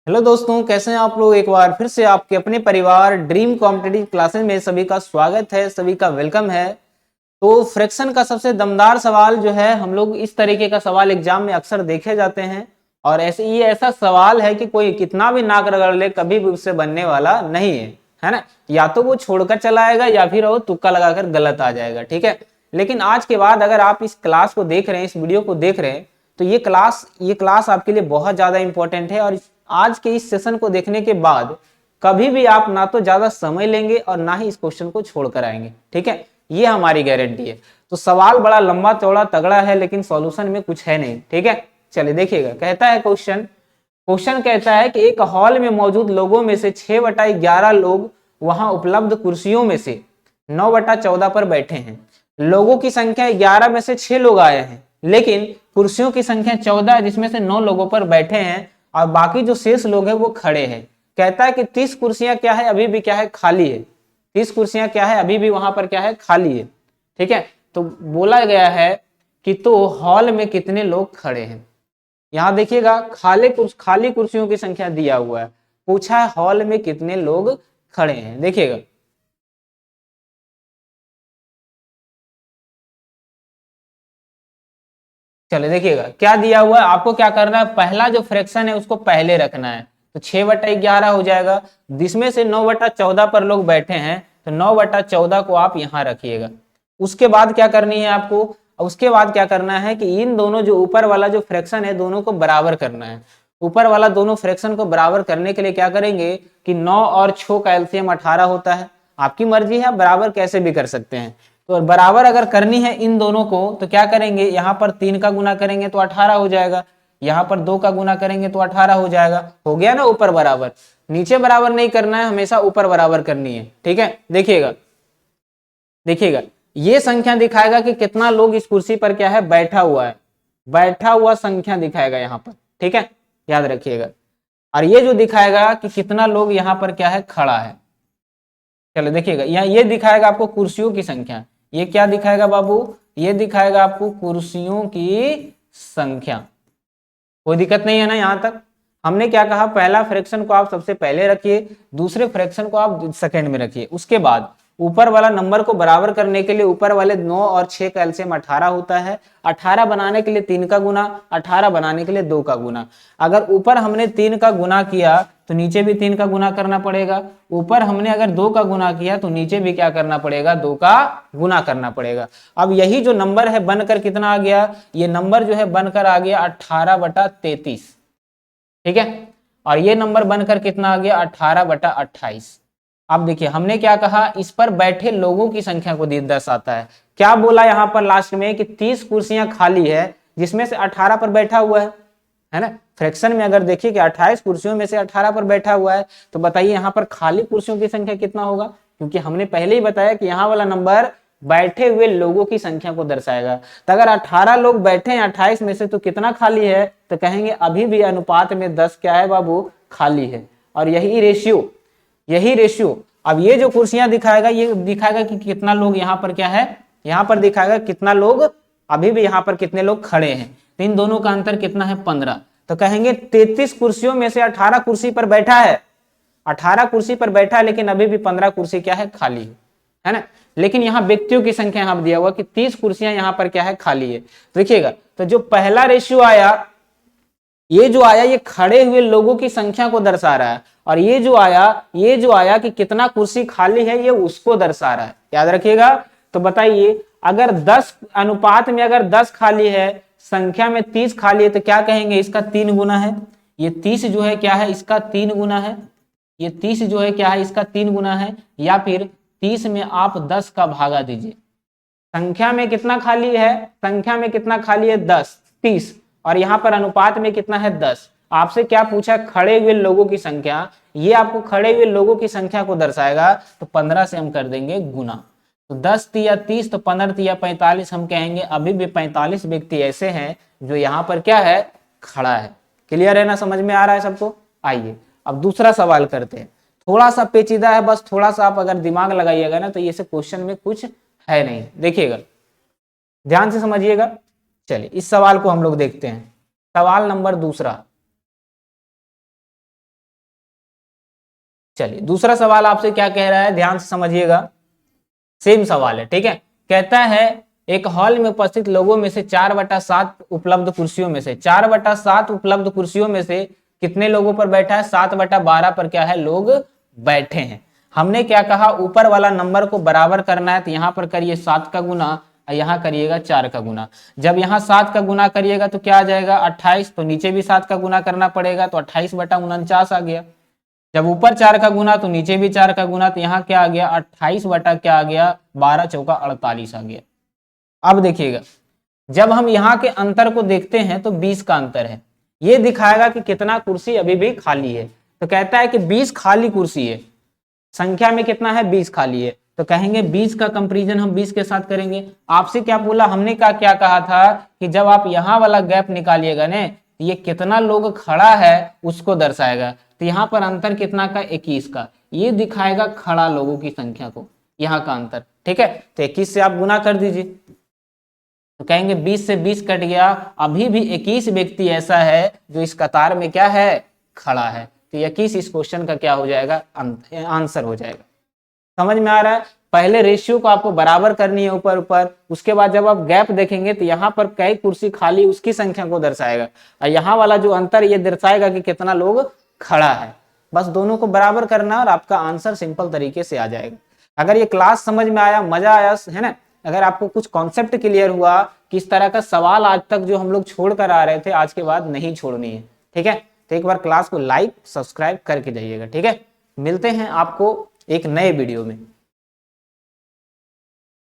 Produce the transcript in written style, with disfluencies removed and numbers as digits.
Hello दोस्तों, कैसे हैं आप लोग। एक बार फिर से आपके अपने परिवार ड्रीम कॉम्पिटिटिव क्लासेस में सभी का स्वागत है, सभी का वेलकम है। तो फ्रैक्शन का सबसे दमदार सवाल जो है, हम लोग इस तरीके का सवाल एग्जाम में अक्सर देखे जाते हैं। और ऐसे ये ऐसा सवाल है कि कोई कितना भी नाक रगड़ ले कभी भी उससे बनने वाला नहीं है ना। या तो वो छोड़कर चला आएगा या फिर वो तुक्का लगाकर गलत आ जाएगा, ठीक है। लेकिन आज के बाद अगर आप इस क्लास को देख रहे हैं, इस वीडियो को देख रहे हैं, तो ये क्लास आपके लिए बहुत ज्यादा इंपॉर्टेंट है। और आज के इस सेशन को देखने के बाद कभी भी आप ना तो ज्यादा समय लेंगे और ना ही इस क्वेश्चन को छोड़कर आएंगे, ठीक है। ये हमारी गारंटी है। तो सवाल बड़ा लंबा चौड़ा तगड़ा है, लेकिन सॉल्यूशन में कुछ है नहीं, ठीक है। चलिए देखिएगा, कहता है क्वेश्चन कहता है कि एक हॉल में मौजूद लोगों में से 6/11 लोग वहां उपलब्ध कुर्सियों में से 9/14 पर बैठे हैं। लोगों की संख्या 11 में से 6 लोग आए हैं, लेकिन कुर्सियों की संख्या 14 है, जिसमें से 9 लोगों पर बैठे हैं और बाकी जो शेष लोग हैं वो खड़े हैं। कहता है कि 30 कुर्सियां क्या है, अभी भी क्या है, खाली है। 30 कुर्सियां क्या है, अभी भी वहां पर क्या है, खाली है, ठीक है। तो बोला गया है कि तो हॉल में कितने लोग खड़े हैं। यहां देखिएगा, खाली कुर्सियों की संख्या दिया हुआ है, पूछा है हॉल में कितने लोग खड़े हैं। देखिएगा, चले देखिएगा क्या दिया हुआ है। आपको क्या करना है, पहला जो फ्रैक्शन है उसको पहले रखना है। तो 6/11 हो जाएगा, जिसमें से 9/14 पर लोग बैठे हैं, तो 9/14 को आप यहां रखिएगा। उसके बाद क्या करनी है आपको, उसके बाद क्या करना है कि इन दोनों जो ऊपर वाला जो फ्रैक्शन है दोनों को बराबर करना है। ऊपर वाला दोनों फ्रैक्शन को बराबर करने के लिए क्या करेंगे कि 9 और 6 का एलसीएम 18 होता है। आपकी मर्जी है, आप बराबर कैसे भी कर सकते हैं। तो बराबर अगर करनी है इन दोनों को, तो क्या करेंगे, यहाँ पर 3 का गुना करेंगे तो 18 हो जाएगा। यहाँ पर 2 का गुना करेंगे तो 18 हो जाएगा। हो गया ना ऊपर बराबर। नीचे बराबर नहीं करना है, हमेशा ऊपर बराबर करनी है, ठीक है। देखिएगा देखिएगा, ये संख्या दिखाएगा कि कितना लोग इस कुर्सी पर क्या है, बैठा हुआ है। बैठा हुआ संख्या दिखाएगा यहाँ पर, ठीक है, याद रखिएगा। और ये जो दिखाएगा कि कितना लोग यहाँ पर क्या है, खड़ा है। चलो देखिएगा, यहाँ ये दिखाएगा आपको कुर्सियों की संख्या। ये क्या दिखाएगा बाबू, ये दिखाएगा आपको कुर्सियों की संख्या। कोई दिक्कत नहीं है ना यहाँ तक। हमने क्या कहा, पहला फ्रैक्शन को आप सबसे पहले रखिए, दूसरे फ्रैक्शन को आप सेकंड में रखिए। उसके बाद ऊपर वाला नंबर को बराबर करने के लिए ऊपर वाले 9 और 6 का एलसीएम 18 होता है। 18 बनाने के लिए 3 का गुना, 18 बनाने के लिए 2 का गुना। अगर ऊपर हमने 3 का गुना किया तो नीचे भी 3 का गुना करना पड़ेगा। ऊपर हमने अगर 2 का गुना किया तो नीचे भी क्या करना पड़ेगा, 2 का गुना करना पड़ेगा। अब यही जो नंबर है बनकर कितना आ गया, ये नंबर जो है बनकर आ गया 18/33, ठीक है। और ये नंबर बनकर कितना आ गया, 18/28। अब देखिए हमने क्या कहा, इस पर बैठे लोगों की संख्या को दर्शाता है। क्या बोला यहाँ पर लास्ट में कि 30 कुर्सियां खाली है, जिसमें से 18 पर बैठा हुआ है ना। फ्रैक्शन में अगर देखिए कि 28 कुर्सियों में से 18 पर बैठा हुआ है, तो बताइए यहाँ पर खाली कुर्सियों की संख्या कितना होगा। क्योंकि हमने पहले ही बताया कि यहाँ वाला नंबर बैठे हुए लोगों की संख्या को दर्शाएगा। तो अगर 18 लोग बैठे हैं 28 में से, तो कितना खाली है, तो कहेंगे अभी भी अनुपात में 10 क्या है बाबू, खाली है। और यही रेशियो अब ये जो कुर्सियां दिखाएगा, ये दिखाएगा कि कितना लोग यहाँ पर क्या है, यहाँ पर दिखाएगा कितना लोग अभी भी यहाँ पर कितने लोग खड़े हैं। तो इन दोनों का अंतर कितना है, 15। तो कहेंगे 33 कुर्सियों में से 18 कुर्सी पर बैठा है, 18 कुर्सी पर बैठा है, लेकिन अभी भी 15 कुर्सी क्या है, खाली है ना। लेकिन यहाँ व्यक्तियों की संख्या यहाँ दिया हुआ कि 30 कुर्सियां यहाँ पर क्या है, खाली है। देखिएगा, तो जो पहला रेशियो आया, ये जो आया ये खड़े हुए लोगों की संख्या को दर्शा रहा है। और ये जो आया कि कितना कुर्सी खाली है, ये उसको दर्शा रहा है, याद रखिएगा। तो बताइए, अगर 10 अनुपात में अगर 10 खाली है, संख्या में 30 खाली है, तो क्या कहेंगे, इसका 3 गुना है। ये 30 जो है क्या है, इसका 3 गुना है। ये 30 जो है क्या है, इसका 3 गुना है। या फिर 30 में आप 10 का भागा दीजिए। संख्या में कितना खाली है, संख्या में कितना खाली है, 10, 30। और यहाँ पर अनुपात में कितना है, 10। आपसे क्या पूछा, खड़े हुए लोगों की संख्या। ये आपको खड़े हुए लोगों की संख्या को दर्शाएगा। तो 15 से हम कर देंगे गुना। तो 10 तिया 30, तो 15 तिया 45, हम कहेंगे अभी भी 45 व्यक्ति ऐसे हैं जो यहाँ पर क्या है, खड़ा है। क्लियर है ना, समझ में आ रहा है सबको। आइए अब दूसरा सवाल करते हैं। थोड़ा सा पेचीदा है, बस थोड़ा सा आप अगर दिमाग लगाइएगा ना, तो ये से क्वेश्चन में कुछ है नहीं। देखिएगा, ध्यान से समझिएगा। चलिए इस सवाल को हम लोग देखते हैं। सवाल नंबर दूसरा, चलिए दूसरा सवाल आपसे क्या कह रहा है, ध्यान से समझिएगा, सेम सवाल है, ठीक है। कहता है एक हॉल में उपस्थित लोगों में से 4/7 उपलब्ध कुर्सियों में से 4/7 उपलब्ध कुर्सियों में से कितने लोगों पर बैठा है, 7/12 पर क्या है, लोग बैठे हैं। हमने क्या कहा, ऊपर वाला नंबर को बराबर करना है, तो यहां पर करिए 7 का गुना और यहां करिएगा 4 का गुना। जब यहाँ 7 का गुना करिएगा तो क्या आ जाएगा 28, तो नीचे भी 7 का गुना करना पड़ेगा, तो 28/49 आ गया। जब ऊपर 4 का गुना तो नीचे भी 4 का गुना, तो यहाँ क्या आ गया 28 बटा क्या आ गया 12 चौका 48 आ गया। अब देखिएगा जब हम यहाँ के अंतर को देखते हैं तो 20 का अंतर है, ये दिखाएगा कि कितना कुर्सी अभी भी खाली है। तो कहता है कि 20 खाली कुर्सी है, संख्या में कितना है 20 खाली है, तो कहेंगे 20 का कंपैरिजन हम 20 के साथ करेंगे। आपसे क्या बोला, हमने क्या कहा था कि जब आप यहाँ वाला गैप निकालिएगा ने, ये कितना लोग खड़ा है उसको दर्शाएगा। तो यहाँ पर अंतर कितना का 21 का, ये दिखाएगा खड़ा लोगों की संख्या को, यहाँ का अंतर, ठीक है। तो 21 से आप गुना कर दीजिए, तो कहेंगे 20 से 20 कट गया, अभी भी 21 व्यक्ति ऐसा है जो इस कतार में क्या है, खड़ा है। तो 21 इस क्वेश्चन का क्या हो जाएगा, आंसर हो जाएगा। समझ में आ रहा है, पहले रेशियो को आपको बराबर करनी है ऊपर ऊपर, उसके बाद जब आप गैप देखेंगे तो यहाँ पर कई कुर्सी खाली उसकी संख्या को दर्शाएगा, और यहाँ वाला जो अंतर ये दर्शाएगा कि कितना लोग खड़ा है। बस दोनों को बराबर करना और आपका आंसर सिंपल तरीके से आ जाएगा। अगर ये क्लास समझ में आया, मजा आया है ना, अगर आपको कुछ कॉन्सेप्ट क्लियर हुआ कि इस तरह का सवाल आज तक जो हम लोग छोड़ कर आ रहे थे आज के बाद नहीं छोड़नी है, ठीक है। तो एक बार क्लास को लाइक सब्सक्राइब करके जाइएगा, ठीक है। मिलते हैं आपको एक नए वीडियो में।